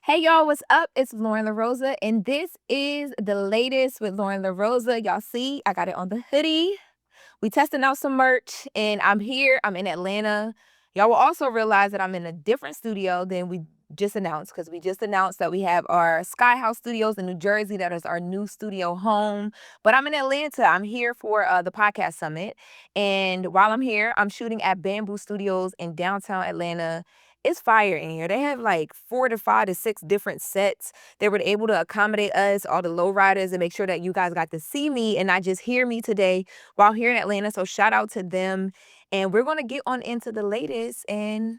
Hey y'all, what's up? It's Lauren LaRosa, and this is the latest with Lauren LaRosa. Y'all see, I got it on the hoodie. We testing out some merch, and I'm here. I'm in Atlanta. Y'all will also realize that I'm in a different studio than we just announced, because we just announced that we have our Sky House Studios in New Jersey. That is our new studio home. But I'm in Atlanta. I'm here for the podcast summit, and while I'm here, I'm shooting at Bamboo Studios in downtown Atlanta. It's fire in here. They have like 4 to 5 to 6 different sets. They were able to accommodate us, all the lowriders, and make sure that you guys got to see me and not just hear me today while here in Atlanta. So shout out to them. And we're gonna get on into the latest. And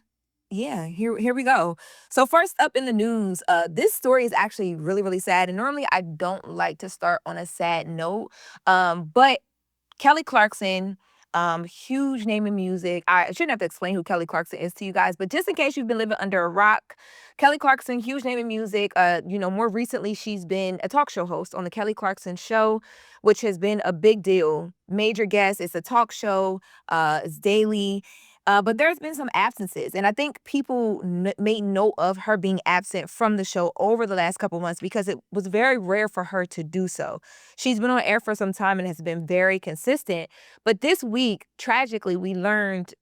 yeah, here we go. So first up in the news, this story is actually really, really sad. And normally I don't like to start on a sad note. But Kelly Clarkson, huge name in music. I shouldn't have to explain who Kelly Clarkson is to you guys, but just in case you've been living under a rock, Kelly Clarkson, huge name in music. More recently she's been a talk show host on the Kelly Clarkson Show, which has been a big deal. Major guest. It's a talk show. It's daily. But there's been some absences, and I think people made note of her being absent from the show over the last couple months because it was very rare for her to do so. She's been on air for some time and has been very consistent. But this week, tragically, we learned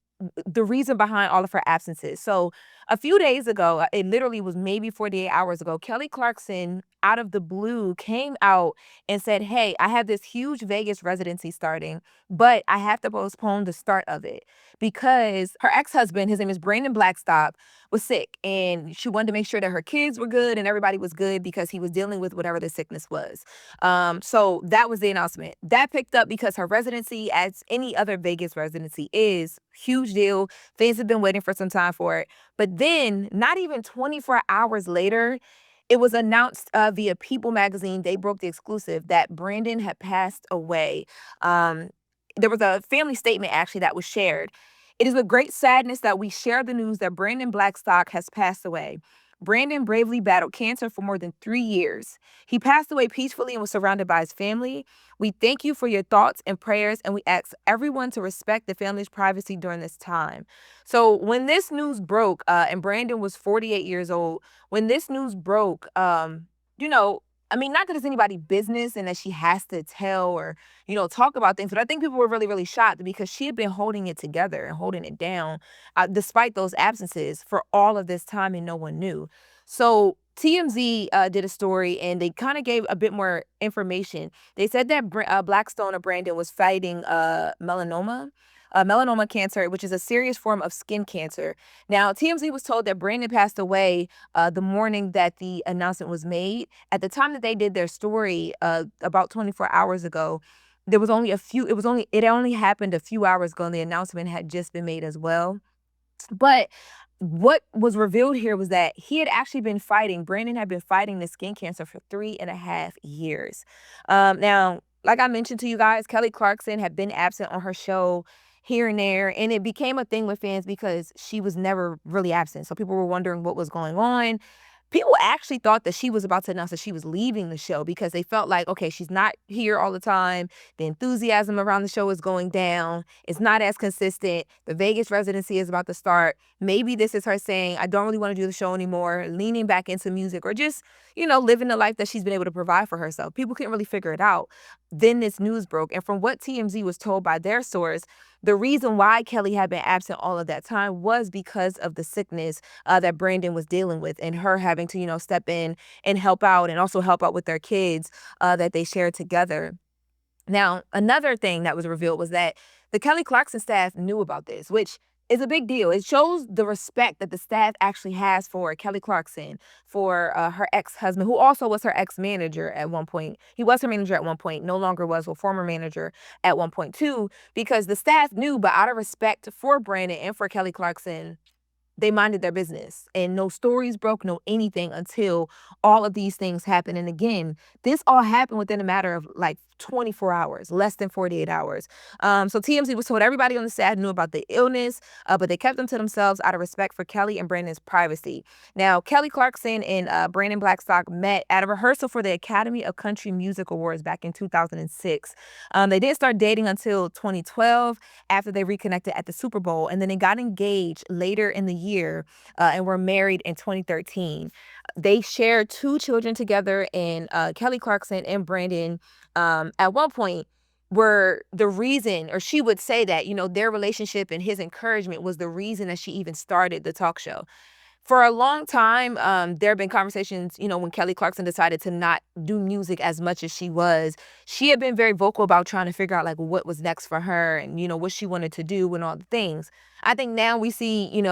the reason behind all of her absences. So a few days ago, it literally was maybe 48 hours ago, Kelly Clarkson, out of the blue, came out and said, "Hey, I have this huge Vegas residency starting, but I have to postpone the start of it because her ex-husband, his name is Brandon Blackstock, was sick, and she wanted to make sure that her kids were good and everybody was good because he was dealing with whatever the sickness was." So that was the announcement. That picked up because her residency, as any other Vegas residency is, huge deal. Fans have been waiting for some time for it. But then, not even 24 hours later, it was announced via People magazine. They broke the exclusive that Brandon had passed away. Um, there was a family statement actually that was shared. "It is with great sadness that we share the news that Brandon Blackstock has passed away. Brandon bravely battled cancer for more than 3 years. He passed away peacefully and was surrounded by his family. We thank you for your thoughts and prayers, and we ask everyone to respect the family's privacy during this time." So when this news broke, and Brandon was 48 years old, when this news broke, you know, I mean, not that it's anybody's business and that she has to tell or, talk about things, but I think people were really, really shocked because she had been holding it together and holding it down, despite those absences for all of this time and no one knew. So TMZ did a story and they kind of gave a bit more information. They said that Blackstone or Brandon was fighting melanoma cancer, which is a serious form of skin cancer. Now, TMZ was told that Brandon passed away the morning that the announcement was made. At the time that they did their story, about 24 hours ago, there was only a few. It only happened a few hours ago, and the announcement had just been made as well. But what was revealed here was that he had actually been fighting. Brandon had been fighting the skin cancer for 3.5 years. Now, like I mentioned to you guys, Kelly Clarkson had been absent on her show here and there, and it became a thing with fans because she was never really absent. So people were wondering what was going on. People actually thought that she was about to announce that she was leaving the show because they felt like, okay, she's not here all the time. The enthusiasm around the show is going down. It's not as consistent. The Vegas residency is about to start. Maybe this is her saying, "I don't really want to do the show anymore," leaning back into music, or just, living the life that she's been able to provide for herself. People couldn't really figure it out. Then this news broke. And from what TMZ was told by their source, the reason why Kelly had been absent all of that time was because of the sickness that Brandon was dealing with, and her having to, step in and help out, and also help out with their kids that they shared together. Now, another thing that was revealed was that the Kelly Clarkson staff knew about this, which is a big deal. It shows the respect that the staff actually has for Kelly Clarkson, for her ex-husband, who also was her ex-manager at one point. He was her manager at one point, no longer was, a former manager at one point too, because the staff knew, but out of respect for Brandon and for Kelly Clarkson, they minded their business, and no stories broke, no anything, until all of these things happened. And again, this all happened within a matter of like 24 hours, less than 48 hours. So TMZ was told everybody on the staff knew about the illness, but they kept them to themselves out of respect for Kelly and Brandon's privacy. Now, Kelly Clarkson and Brandon Blackstock met at a rehearsal for the Academy of Country Music Awards back in 2006. They didn't start dating until 2012 after they reconnected at the Super Bowl, and then they got engaged later in the year year, and were married in 2013. They shared 2 children together, and Kelly Clarkson and Brandon, at one point, were the reason, or she would say that, their relationship and his encouragement was the reason that she even started the talk show. For a long time, there have been conversations, when Kelly Clarkson decided to not do music as much as she had been very vocal about trying to figure out like what was next for her and, what she wanted to do and all the things. I think now we see,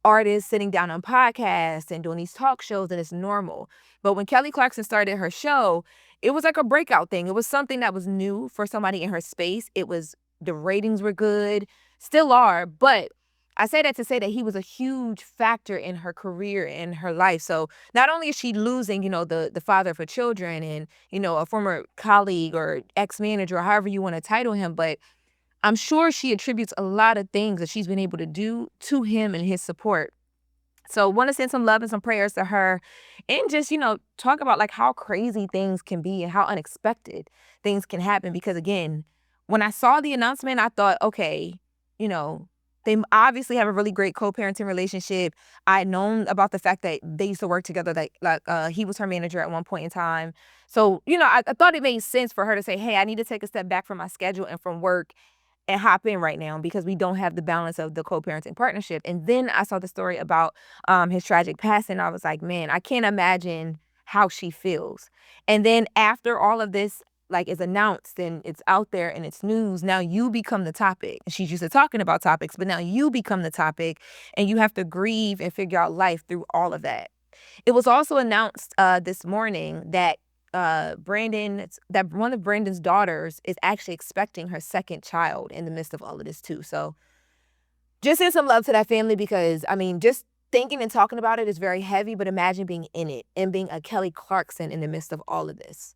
artists sitting down on podcasts and doing these talk shows, and it's normal. But when Kelly Clarkson started her show, it was like a breakout thing. It was something that was new for somebody in her space. The ratings were good, still are, but I say that to say that he was a huge factor in her career and her life. So not only is she losing, the father of her children and, a former colleague or ex-manager or however you want to title him, but I'm sure she attributes a lot of things that she's been able to do to him and his support. So want to send some love and some prayers to her, and just, talk about like how crazy things can be and how unexpected things can happen. Because again, when I saw the announcement, I thought, okay, you know, they obviously have a really great co-parenting relationship. I had known about the fact that they used to work together, like he was her manager at one point in time. So, I thought it made sense for her to say, hey, I need to take a step back from my schedule and from work and hop in right now because we don't have the balance of the co-parenting partnership. And then I saw the story about his tragic passing. I was like, man, I can't imagine how she feels. And then after all of this like is announced and it's out there and it's news, now you become the topic. She's used to talking about topics, but now you become the topic, and you have to grieve and figure out life through all of that. It was also announced this morning that one of Brandon's daughters is actually expecting her second child in the midst of all of this too. So just send some love to that family, because I mean, just thinking and talking about it is very heavy, but imagine being in it and being a Kelly Clarkson in the midst of all of this.